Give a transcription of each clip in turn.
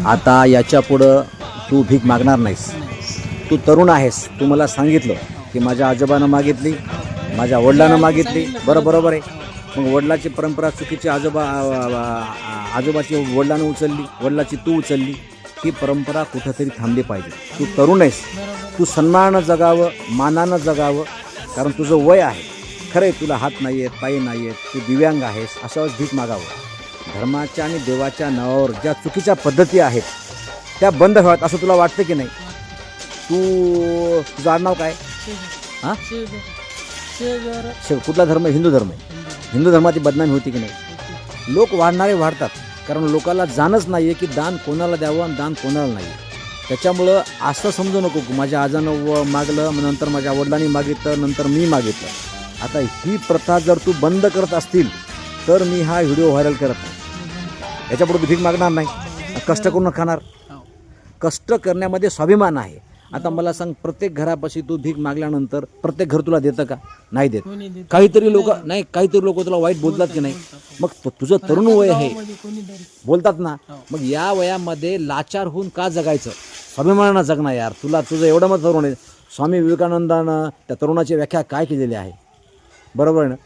आता याच्या पुढं तू भीक मागणार नाहीस. तू तरुण आहेस. तू मला सांगितलं की माझ्या आजोबानं मागितली, माझ्या वडिलांनं मागितली. बरोबर आहे. मग वडिलाची परंपरा चुकीची, आजोबाची वडिलांनं उचलली, वडिलाची तू उचलली. ही परंपरा कुठंतरी थांबली पाहिजे. तू तरुण आहेस. तू सन्मानानं जगावं, मानानं जगावं. कारण तुझं वय आहे. खरं आहे, तुला हात नाही आहेत, पाय नाही आहेत, तू दिव्यांग आहेस. अशा वेळेस भीक मागावं. धर्माच्या आणि देवाच्या नावावर ज्या चुकीच्या पद्धती आहेत त्या बंद व्हाव्यात असं तुला वाटतं की नाही? तुझं आडनाव काय? हां, कुठला धर्म? हिंदू धर्म आहे. हिंदू धर्माची बदनामी होती की नाही? लोक वाढणारे वाढतात कारण लोकांना जाणच नाही आहे की दान कोणाला द्यावं आणि दान कोणाला नाही. त्याच्यामुळं असं समजू नको की माझ्या आजानं मागलं, नंतर माझ्या वडिलांनी मागितलं, नंतर मी मागितलं. आता ही प्रथा जर तू बंद करत असतील तर मी हा व्हिडिओ व्हायरल करत नाही. याच्यापुढे भीक मागणार नाही. कष्ट करून खाणार. कष्ट करण्यामध्ये स्वाभिमान आहे. आता मला सांग, प्रत्येक घरापाशी तू भीक मागल्यानंतर प्रत्येक घर तुला देतं का? नाही देत. काहीतरी लोक तुला वाईट बोलतात की नाही? मग तुझं तरुण वय आहे, बोलतात ना. मग या वयामध्ये लाचार होऊन का जगायचं? स्वाभिमानानं जगणार यार. तुझं एवढं मत तरुण आहे. स्वामी विवेकानंदानं त्या तरुणाची व्याख्या काय केलेली आहे? बरोबर आहे ना?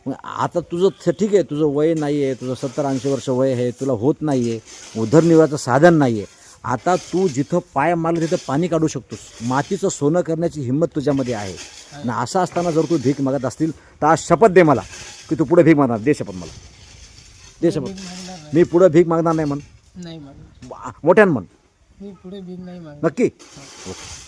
मग आता तुझं ठीक आहे, तुझं वय नाही आहे, तुझं 70-80 वर्ष वय आहे, तुला होत नाही आहे, उदरनिर्वाहाचं साधन नाही आहे. आता तू जिथं पाय मारलं तिथं पाणी काढू शकतोस. मातीचं सोनं करण्याची हिंमत तुझ्यामध्ये आहे. आणि असं असताना जर तू भीक मागत असतील तर आज शपथ दे मला की तू पुढे भीक मागणार. दे शपथ मला. दे शपथ. मी पुढे भीक मागणार नाही म्हण. नाही, मोठ्यानं म्हण. मी पुढे भीक नाही मागणार. नक्की? ओके.